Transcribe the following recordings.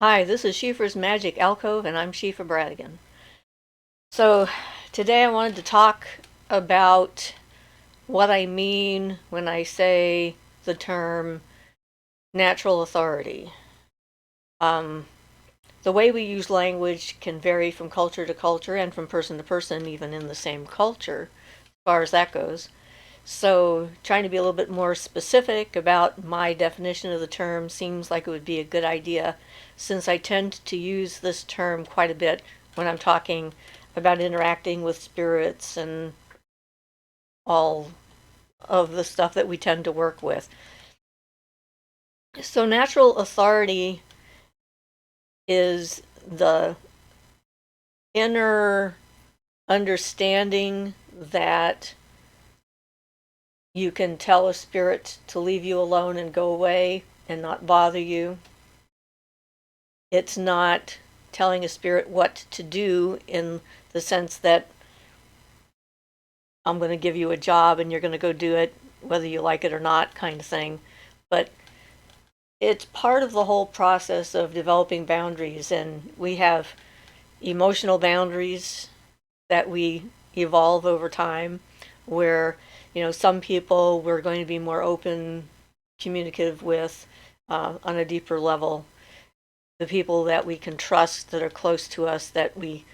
Hi, this is Siofra's Magic Alcove, and I'm Siofra Bradigan. So, today I wanted to talk about what I mean when I say the term natural authority. Um, the way we use language can vary from culture to culture and from person to person, even in the same culture, as far as that goes. So, trying to be a little bit more specific about my definition of the term seems like it would be a good idea, since I tend to use this term quite a bit when I'm talking about interacting with spirits and all of the stuff that we tend to work with. So, natural authority is the inner understanding that you can tell a spirit to leave you alone and go away and not bother you. It's not telling a spirit what to do in the sense that I'm going to give you a job and you're going to go do it whether you like it or not, kind of thing. But it's part of the whole process of developing boundaries, and we have emotional boundaries that we evolve over time, where some people we're going to be more open, communicative with on a deeper level. The people that we can trust, that are close to us, that we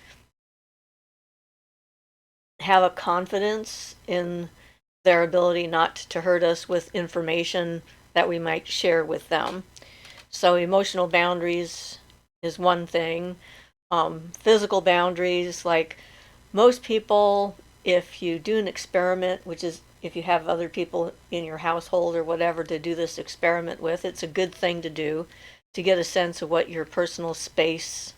have a confidence in their ability not to hurt us with information that we might share with them. So, emotional boundaries is one thing. Physical boundaries, like most people, if you do an experiment, which is if you have other people in your household or whatever to do this experiment with, it's a good thing to do to get a sense of what your personal space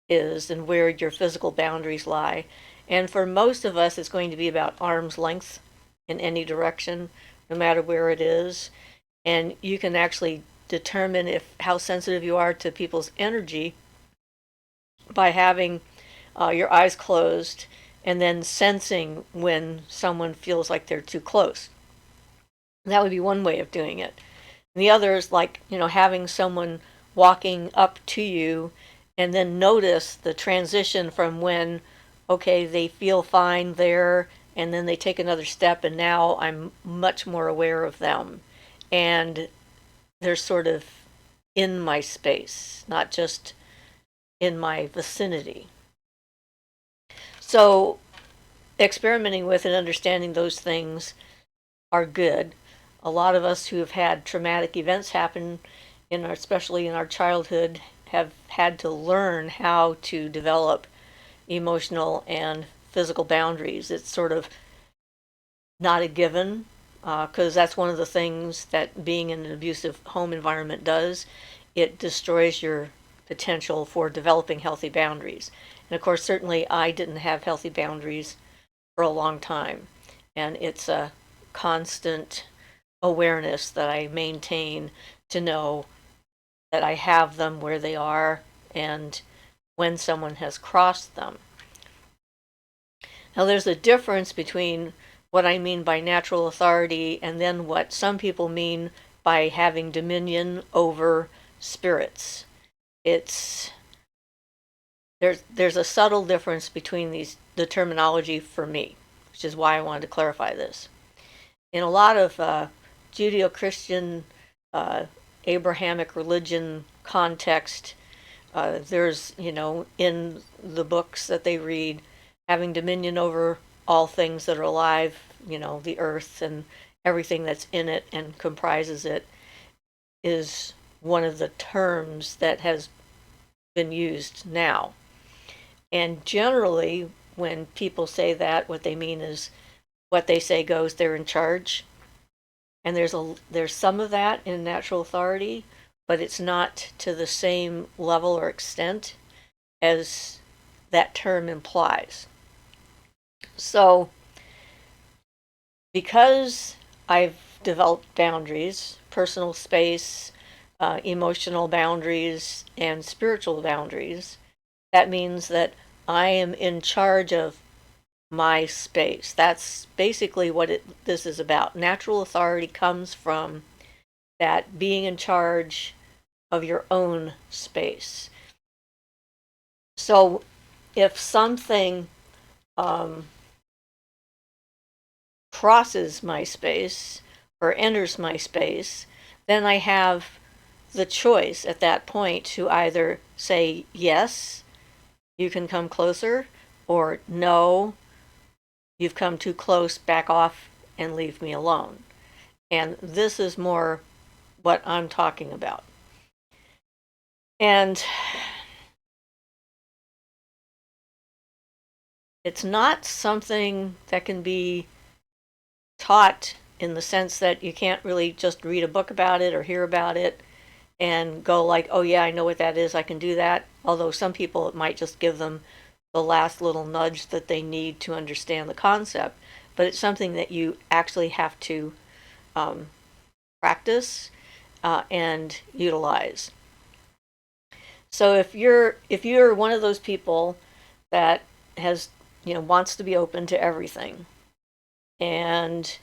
is and where your physical boundaries lie. And for most of us, it's going to be about arm's length in any direction, no matter where it is. And you can actually determine how sensitive you are to people's energy by having your eyes closed and then sensing when someone feels like they're too close. That would be one way of doing it. And the other is like, having someone walking up to you and then notice the transition from when, okay, they feel fine there, and then they take another step, and now I'm much more aware of them. And they're sort of in my space, not just in my vicinity. So, experimenting with and understanding those things are good. A lot of us who have had traumatic events happen, especially in our childhood, have had to learn how to develop emotional and physical boundaries. It's sort of not a given, because that's one of the things that being in an abusive home environment does. It destroys your potential for developing healthy boundaries. And of course, certainly I didn't have healthy boundaries for a long time. And it's a constant awareness that I maintain to know that I have them where they are and when someone has crossed them. Now, there's a difference between what I mean by natural authority and then what some people mean by having dominion over spirits. It's there's a subtle difference between the terminology for me, which is why I wanted to clarify this. In a lot of Judeo-Christian Abrahamic religion context, there's, in the books that they read, having dominion over all things that are alive, the earth and everything that's in it and comprises it, is one of the terms that has been used now. And generally, when people say that, what they mean is what they say goes, they're in charge. And there's some of that in natural authority, but it's not to the same level or extent as that term implies. So, because I've developed boundaries, personal space, emotional boundaries, and spiritual boundaries, that means that I am in charge of my space. That's basically what this is about. Natural authority comes from that being in charge of your own space. So if something crosses my space or enters my space, then I have the choice at that point to either say, yes, you can come closer, or no, you've come too close, back off and leave me alone. And this is more what I'm talking about. And it's not something that can be taught in the sense that you can't really just read a book about it or hear about it and go like, oh yeah, I know what that is, I can do that. Although some people, it might just give them the last little nudge that they need to understand the concept. But it's something that you actually have to practice and utilize. So if you're one of those people that has, wants to be open to everything and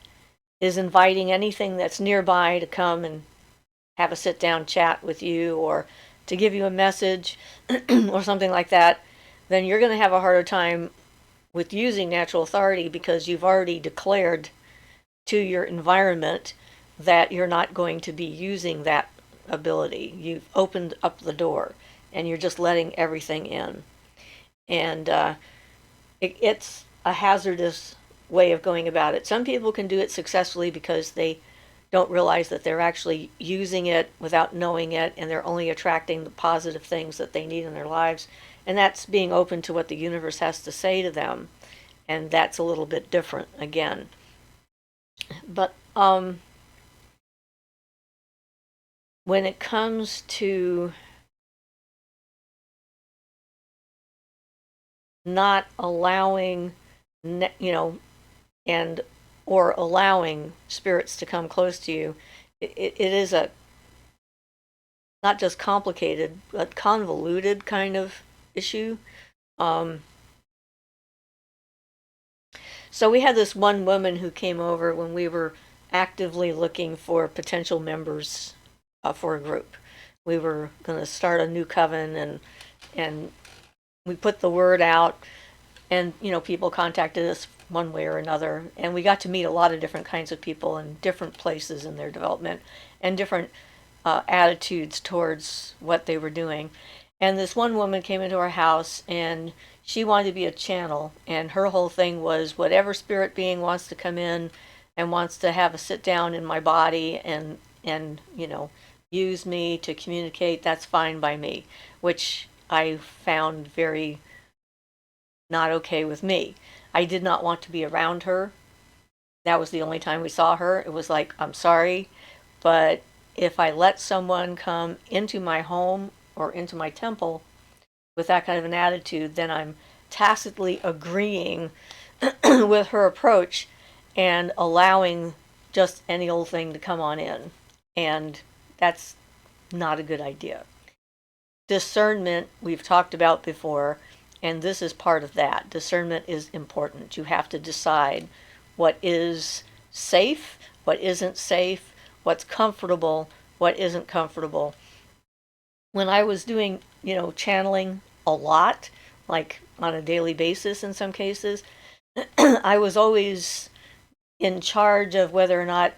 is inviting anything that's nearby to come and have a sit down chat with you or to give you a message or something like that, then you're going to have a harder time with using natural authority because you've already declared to your environment that you're not going to be using that ability. You've opened up the door and you're just letting everything in. And it's a hazardous way of going about it. Some people can do it successfully because they don't realize that they're actually using it without knowing it, and they're only attracting the positive things that they need in their lives. And that's being open to what the universe has to say to them. And that's a little bit different again. But when it comes to not allowing, and or allowing spirits to come close to you, it is a not just complicated but convoluted kind of issue. So we had this one woman who came over when we were actively looking for potential members for a group. We were going to start a new coven, and we put the word out, and people contacted us one way or another, and we got to meet a lot of different kinds of people in different places in their development and different attitudes towards what they were doing. And this one woman came into our house, and she wanted to be a channel, and her whole thing was whatever spirit being wants to come in and wants to have a sit down in my body and use me to communicate, that's fine by me, which I found very not okay with me. I did not want to be around her. That was the only time we saw her. It was like, I'm sorry, but if I let someone come into my home or into my temple with that kind of an attitude, then I'm tacitly agreeing with her approach and allowing just any old thing to come on in. And that's not a good idea. Discernment, we've talked about before, and this is part of that. Discernment is important. You have to decide what is safe, what isn't safe, what's comfortable, what isn't comfortable. When I was doing, channeling a lot, like on a daily basis in some cases, I was always in charge of whether or not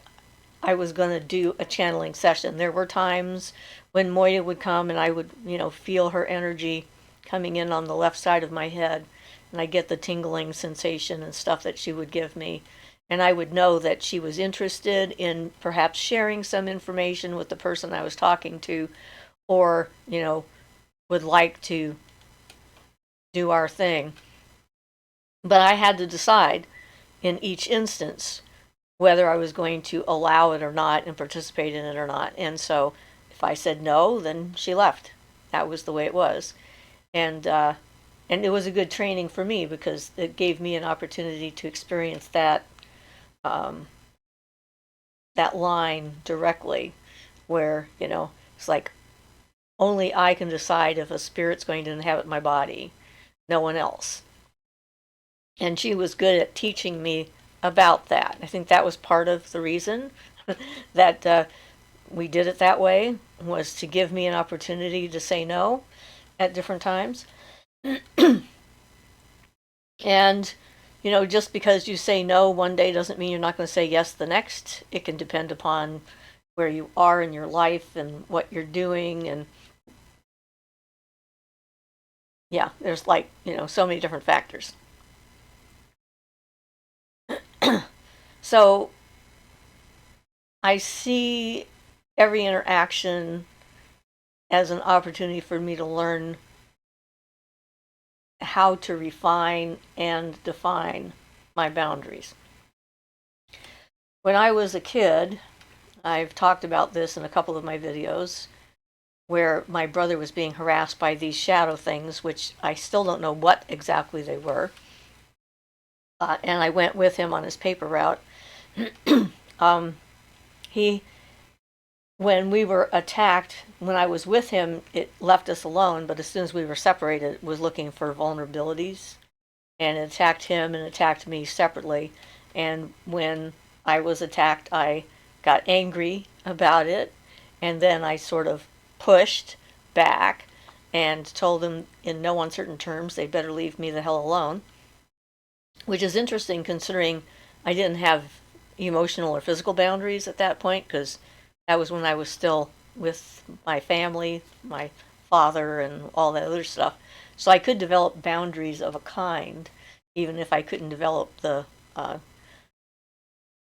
I was going to do a channeling session. There were times when Moya would come and I would, feel her energy coming in on the left side of my head, and I get the tingling sensation and stuff that she would give me. And I would know that she was interested in perhaps sharing some information with the person I was talking to, or, would like to do our thing. But I had to decide in each instance whether I was going to allow it or not and participate in it or not. And so if I said no, then she left. That was the way it was. And it was a good training for me because it gave me an opportunity to experience that that line directly, where it's like only I can decide if a spirit's going to inhabit my body, no one else. And she was good at teaching me about that. I think that was part of the reason that we did it that way was to give me an opportunity to say no at different times. And, just because you say no one day doesn't mean you're not going to say yes the next. It can depend upon where you are in your life and what you're doing. And yeah, there's so many different factors. So I see every interaction as an opportunity for me to learn how to refine and define my boundaries. When I was a kid, I've talked about this in a couple of my videos, where my brother was being harassed by these shadow things, which I still don't know what exactly they were. And I went with him on his paper route. He When we were attacked, when I was with him, it left us alone, but as soon as we were separated, it was looking for vulnerabilities, and it attacked him and attacked me separately. And when I was attacked, I got angry about it, and then I sort of pushed back and told them in no uncertain terms they'd better leave me the hell alone, which is interesting considering I didn't have emotional or physical boundaries at that point, because that was when I was still with my family, my father, and all that other stuff. So I could develop boundaries of a kind, even if I couldn't develop the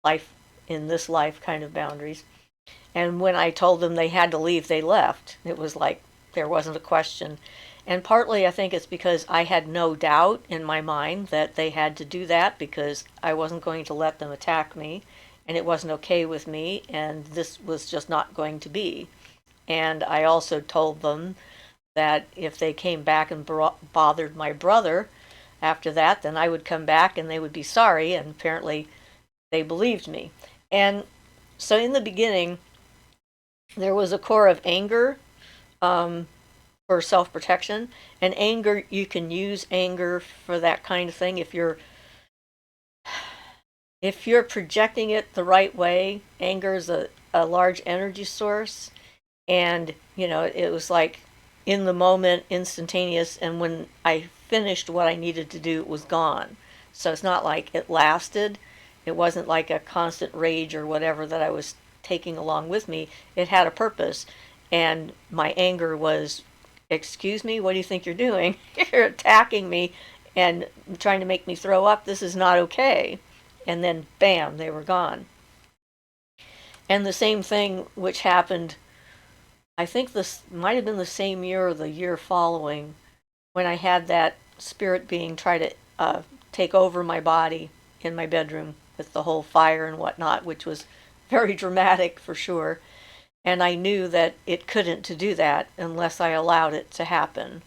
life in this life kind of boundaries. And when I told them they had to leave, they left. It was like there wasn't a question. And partly I think it's because I had no doubt in my mind that they had to do that because I wasn't going to let them attack me, and it wasn't okay with me, and this was just not going to be. And I also told them that if they came back and bothered my brother after that, then I would come back and they would be sorry, and apparently they believed me. And so in the beginning, there was a core of anger for self-protection. And anger, you can use anger for that kind of thing if you're projecting it the right way. Anger is a large energy source, and it was like in the moment, instantaneous, and when I finished what I needed to do, it was gone. So it's not like it lasted. It wasn't like a constant rage or whatever that I was taking along with me. It had a purpose, and my anger was, excuse me, what do you think you're doing? You're attacking me and trying to make me throw up. This is not okay. And then bam, they were gone. And the same thing which happened, I think this might have been the same year or the year following, when I had that spirit being try to take over my body in my bedroom with the whole fire and whatnot, which was very dramatic for sure. And I knew that it couldn't to do that unless I allowed it to happen.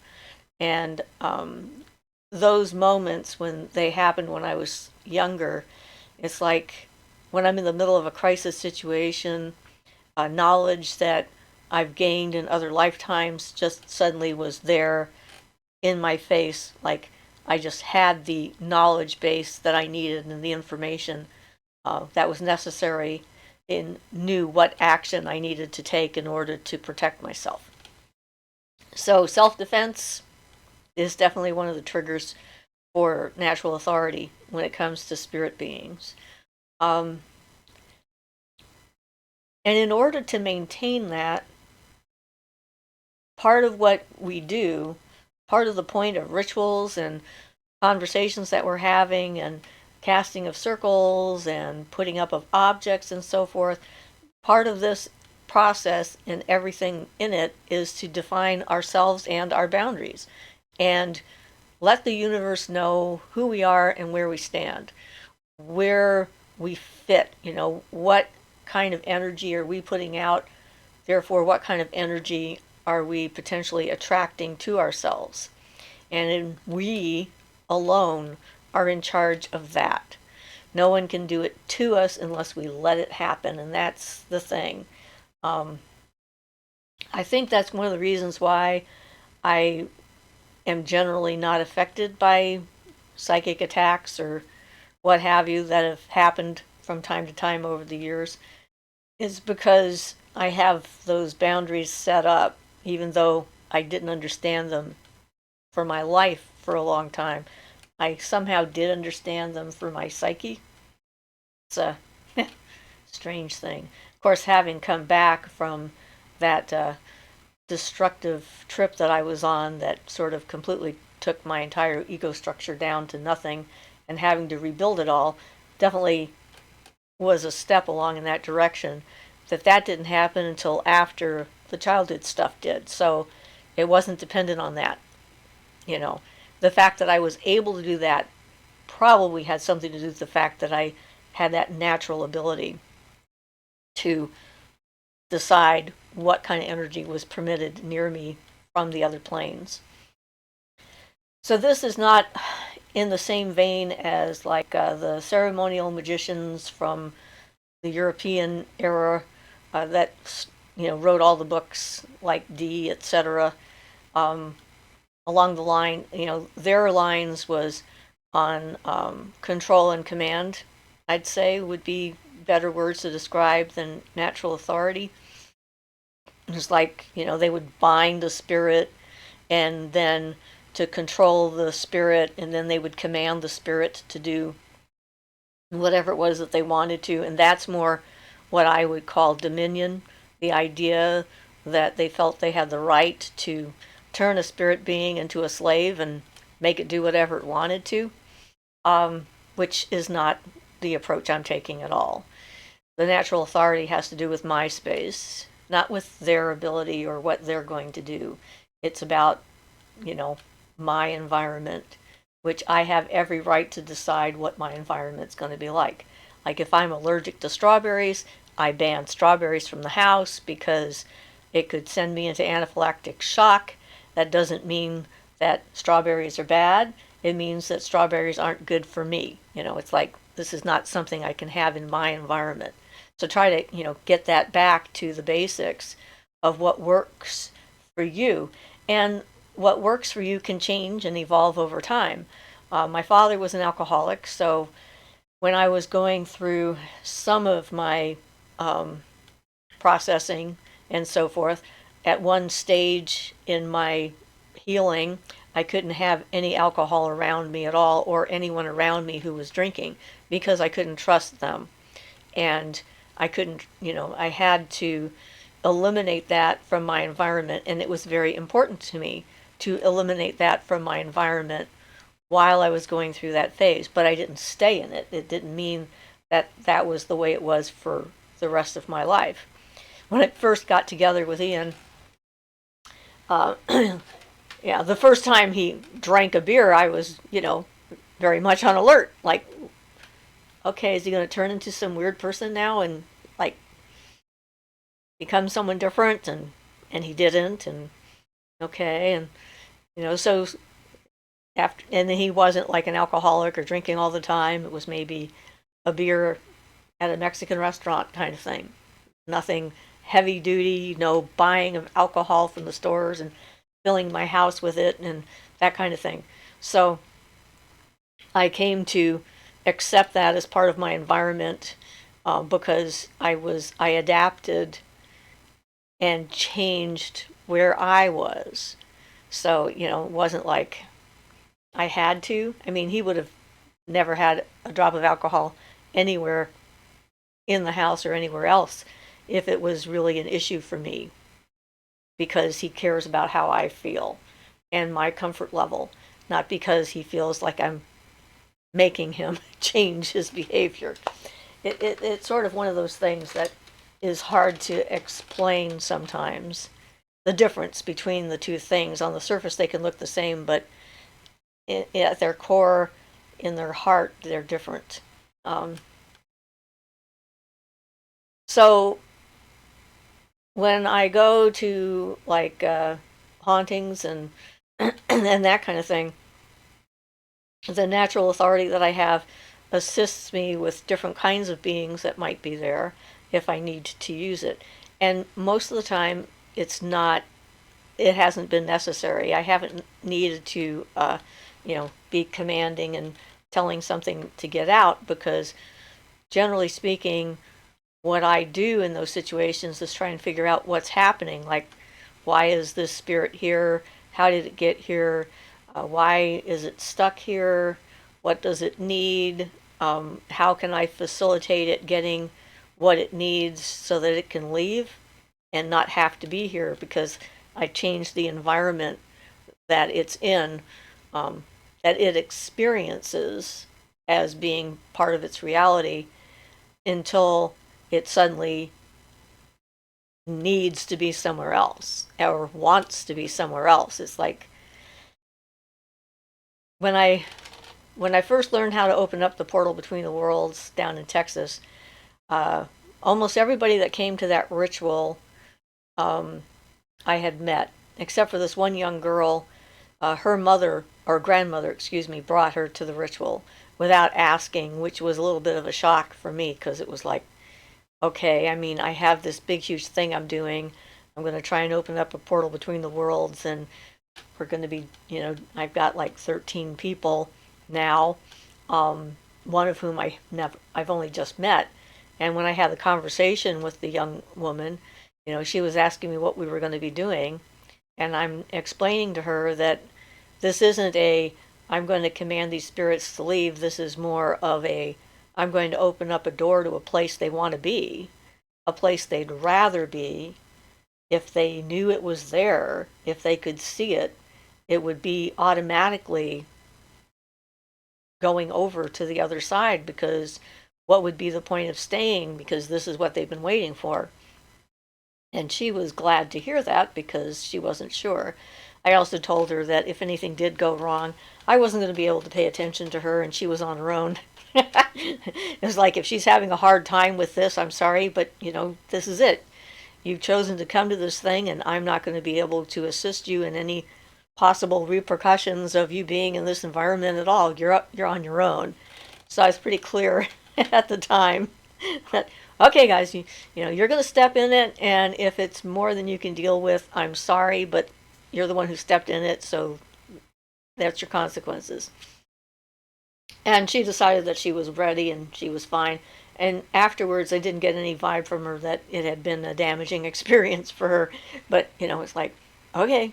And those moments when they happened when I was younger, it's like when I'm in the middle of a crisis situation, knowledge that I've gained in other lifetimes just suddenly was there in my face. Like I just had the knowledge base that I needed and the information that was necessary, and knew what action I needed to take in order to protect myself. So self-defense is definitely one of the triggers for natural authority when it comes to spirit beings. And in order to maintain that, part of what we do, part of the point of rituals and conversations that we're having and casting of circles and putting up of objects and so forth, part of this process and everything in it is to define ourselves and our boundaries and let the universe know who we are and where we stand, where we fit, what kind of energy are we putting out, therefore what kind of energy are we potentially attracting to ourselves. And we alone are in charge of that. No one can do it to us unless we let it happen, and that's the thing. I think that's one of the reasons why I am generally not affected by psychic attacks or what have you that have happened from time to time over the years, is because I have those boundaries set up, even though I didn't understand them for my life for a long time. I somehow did understand them for my psyche. It's a strange thing. Of course, having come back from that destructive trip that I was on that sort of completely took my entire ego structure down to nothing and having to rebuild it all definitely was a step along in that direction. That didn't happen until after the childhood stuff did. So it wasn't dependent on that. You know, the fact that I was able to do that probably had something to do with the fact that I had that natural ability to decide what kind of energy was permitted near me from the other planes. So this is not in the same vein as like the ceremonial magicians from the European era that wrote all the books like Dee, etc. Along the line, their lines was on control and command. I'd say would be better words to describe than natural authority. It's like they would bind the spirit and then to control the spirit, and then they would command the spirit to do whatever it was that they wanted to. And that's more what I would call dominion, the idea that they felt they had the right to turn a spirit being into a slave and make it do whatever it wanted to, which is not the approach I'm taking at all. The natural authority has to do with my space, not with their ability or what they're going to do. It's about, my environment, which I have every right to decide what my environment's going to be like. Like if I'm allergic to strawberries, I ban strawberries from the house because it could send me into anaphylactic shock. That doesn't mean that strawberries are bad. It means that strawberries aren't good for me. It's like this is not something I can have in my environment. So try to, get that back to the basics of what works for you. And what works for you can change and evolve over time. My father was an alcoholic, so when I was going through some of my processing and so forth, at one stage in my healing, I couldn't have any alcohol around me at all or anyone around me who was drinking because I couldn't trust them. And I couldn't, I had to eliminate that from my environment, and it was very important to me to eliminate that from my environment while I was going through that phase. But I didn't stay in it. It didn't mean that that was the way it was for the rest of my life. When I first got together with Ian, uh, yeah, the first time he drank a beer, I was, very much on alert. Like, okay, is he going to turn into some weird person now and like become someone different? And he didn't. And okay, and so after, and then he wasn't like an alcoholic or drinking all the time. It was maybe a beer at a Mexican restaurant kind of thing. Nothing heavy duty, no buying of alcohol from the stores and filling my house with it and that kind of thing. So I came to accept that as part of my environment because I adapted and changed where I was. So, it wasn't like I had to. I mean, he would have never had a drop of alcohol anywhere in the house or anywhere else if it was really an issue for me because he cares about how I feel and my comfort level, not because he feels like I'm making him change his behavior. It's sort of one of those things that is hard to explain sometimes. The difference between the two things. On the surface, they can look the same, but at their core, in their heart, they're different. So when I go to like hauntings and and that kind of thing, the natural authority that I have assists me with different kinds of beings that might be there if I need to use it. And most of the time, it hasn't been necessary. I haven't needed to, be commanding and telling something to get out because generally speaking, what I do in those situations is try and figure out what's happening. Like, why is this spirit here? How did it get here? Why is it stuck here? What does it need? How can I facilitate it getting what it needs so that it can leave and not have to be here because I changed the environment that it's in, that it experiences as being part of its reality until it suddenly needs to be somewhere else or wants to be somewhere else. It's like when I first learned how to open up the portal between the worlds down in Texas, uh, almost everybody that came to that ritual I had met, except for this one young girl. Her mother or grandmother, excuse me, brought her to the ritual without asking, which was a little bit of a shock for me because it was like, okay, I mean, I have this big, huge thing I'm doing. I'm going to try and open up a portal between the worlds, and we're going to be, I've got like 13 people now, one of whom I've only just met. And when I had the conversation with the young woman, she was asking me what we were going to be doing, and I'm explaining to her that this isn't I'm going to command these spirits to leave. This is more of I'm going to open up a door to a place they want to be, a place they'd rather be. If they knew it was there, if they could see it, it would be automatically going over to the other side because what would be the point of staying because this is what they've been waiting for. And she was glad to hear that because she wasn't sure. I also told her that if anything did go wrong, I wasn't going to be able to pay attention to her and she was on her own. It was like, if she's having a hard time with this, I'm sorry, but this is it. You've chosen to come to this thing and I'm not going to be able to assist you in any possible repercussions of you being in this environment at all. You're on your own. So I was pretty clear at the time that, okay, guys, you're going to step in it, and if it's more than you can deal with, I'm sorry, but you're the one who stepped in it, so that's your consequences. And she decided that she was ready and she was fine. And afterwards, I didn't get any vibe from her that it had been a damaging experience for her. But, it's like, okay,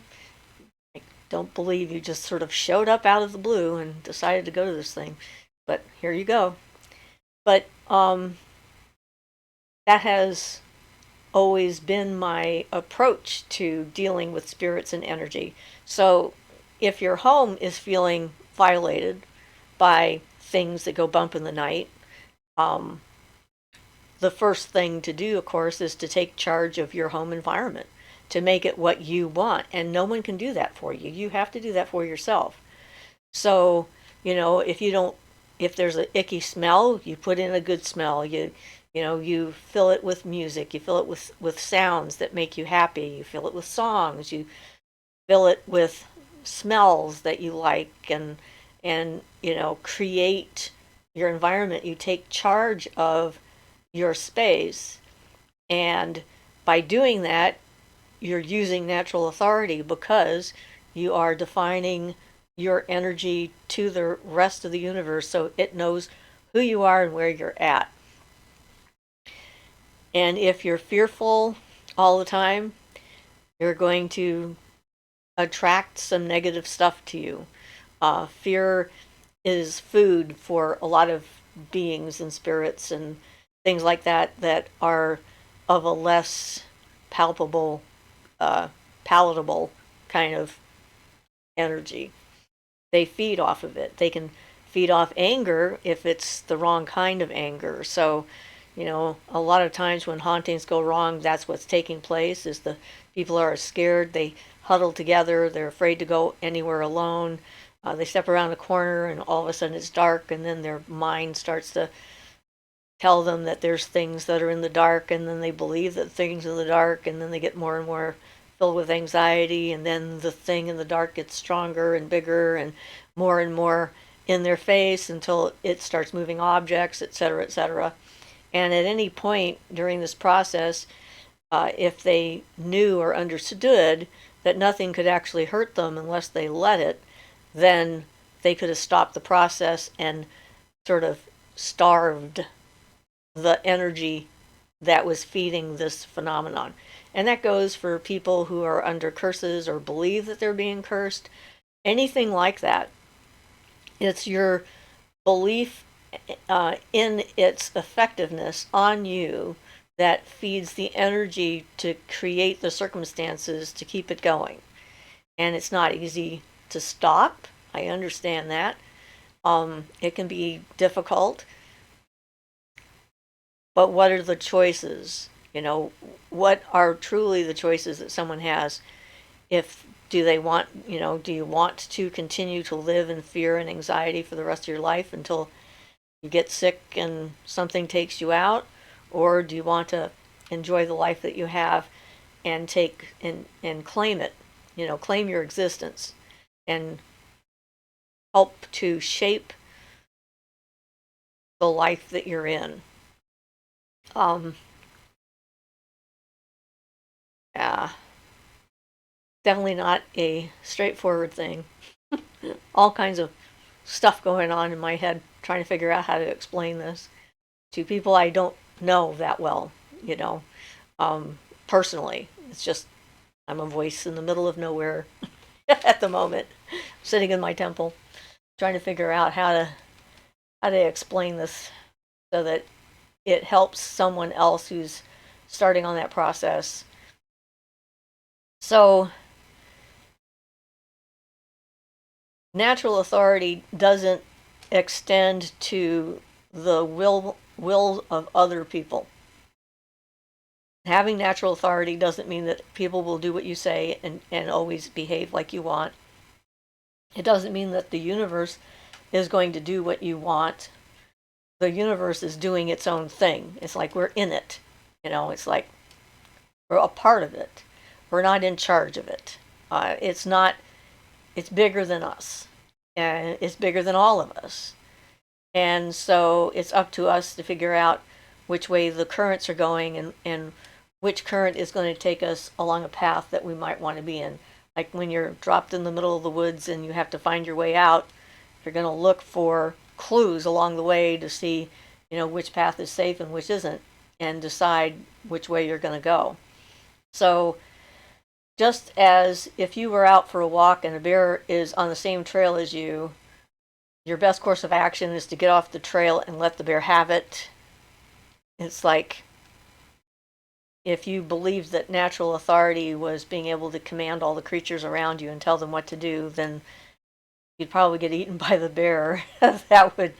I don't believe you just sort of showed up out of the blue and decided to go to this thing. But here you go. But that has always been my approach to dealing with spirits and energy. So if your home is feeling violated by things that go bump in the night, the first thing to do, of course, is to take charge of your home environment, to make it what you want. And no one can do that for you. You have to do that for yourself. So, if there's an icky smell, you put in a good smell. You fill it with music. You fill it with sounds that make you happy. You fill it with songs. You fill it with smells that you like, and create your environment. You take charge of your space, and by doing that, you're using natural authority because you are defining your energy to the rest of the universe so it knows who you are and where you're at. And if you're fearful all the time, you're going to attract some negative stuff to you. Fear is food for a lot of beings and spirits and things like that are of a less palpable, palatable kind of energy. They feed off of it. They can feed off anger if it's the wrong kind of anger. So, a lot of times when hauntings go wrong, that's what's taking place is the people are scared. They huddle together. They're afraid to go anywhere alone. They step around a corner and all of a sudden it's dark, and then their mind starts to tell them that there's things that are in the dark, and then they believe that things in the dark, and then they get more and more filled with anxiety, and then the thing in the dark gets stronger and bigger and more in their face until it starts moving objects, etc., etc. And at any point during this process, if they knew or understood that nothing could actually hurt them unless they let it, then they could have stopped the process and sort of starved the energy that was feeding this phenomenon. And that goes for people who are under curses or believe that they're being cursed, anything like that. It's your belief in its effectiveness on you that feeds the energy to create the circumstances to keep it going. And it's not easy to stop. I understand that. It can be difficult. But what are the choices? What are truly the choices that someone has? If do they want, do you want to continue to live in fear and anxiety for the rest of your life until you get sick and something takes you out? Or do you want to enjoy the life that you have and take and claim it, claim your existence and help to shape the life that you're in? Yeah, definitely not a straightforward thing. All kinds of stuff going on in my head trying to figure out how to explain this to people I don't know that well, you know, personally. It's just I'm a voice in the middle of nowhere at the moment, sitting in my temple, trying to figure out how to explain this so that it helps someone else who's starting on that process. So natural authority doesn't extend to the will of other people. Having natural authority doesn't mean that people will do what you say and always behave like you want. It doesn't mean that the universe is going to do what you want. The universe is doing its own thing. It's like we're in it. It's like we're a part of it. We're not in charge of it. It's not, it's bigger than us. And it's bigger than all of us. And so it's up to us to figure out which way the currents are going and which current is going to take us along a path that we might want to be in. Like when you're dropped in the middle of the woods and you have to find your way out, you're going to look for clues along the way to see, which path is safe and which isn't, and decide which way you're going to go. So just as if you were out for a walk and a bear is on the same trail as you, your best course of action is to get off the trail and let the bear have it. It's like if you believed that natural authority was being able to command all the creatures around you and tell them what to do, then you'd probably get eaten by the bear. That would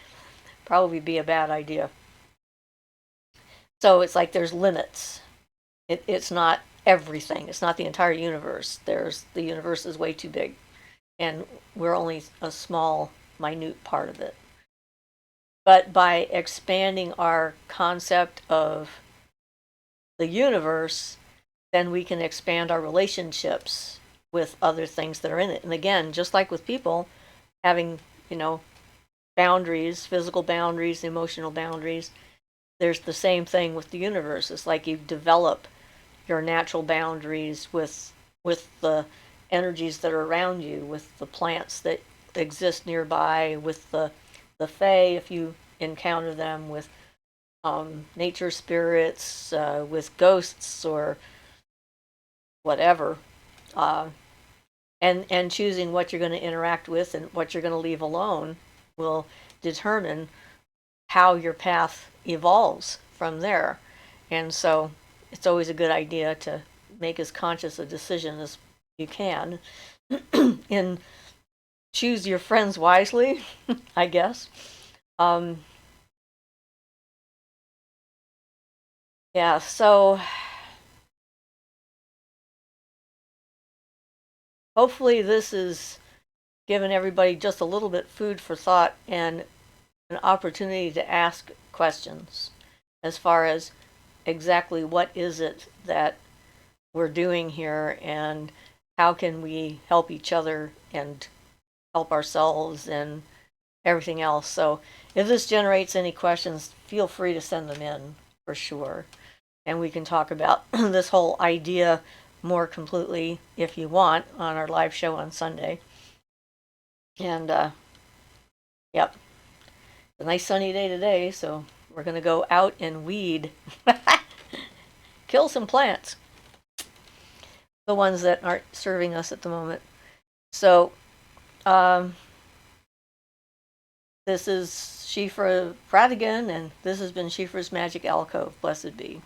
probably be a bad idea. So it's like there's limits. It's not everything. It's not the entire universe. The universe is way too big, and we're only a small, minute part of it. But by expanding our concept of the universe, then we can expand our relationships with other things that are in it. And again, just like with people, having, boundaries, physical boundaries, emotional boundaries, there's the same thing with the universe. It's like you develop your natural boundaries with the energies that are around you, with the plants that exist nearby, with the fae if you encounter them, with nature spirits, with ghosts or whatever, and choosing what you're going to interact with and what you're going to leave alone will determine how your path evolves from there. And so it's always a good idea to make as conscious a decision as you can and choose your friends wisely, I guess. Yeah, so hopefully this has given everybody just a little bit food for thought and an opportunity to ask questions as far as exactly what is it that we're doing here and how can we help each other and help ourselves and everything else. So if this generates any questions, feel free to send them in for sure. And we can talk about this whole idea more completely if you want on our live show on Sunday. And yep, it's a nice sunny day today, so we're going to go out and weed. kill some plants, the ones that aren't serving us at the moment. So, this is Siofra Bradigan, and this has been Siofra's Magic Alcove. Blessed be.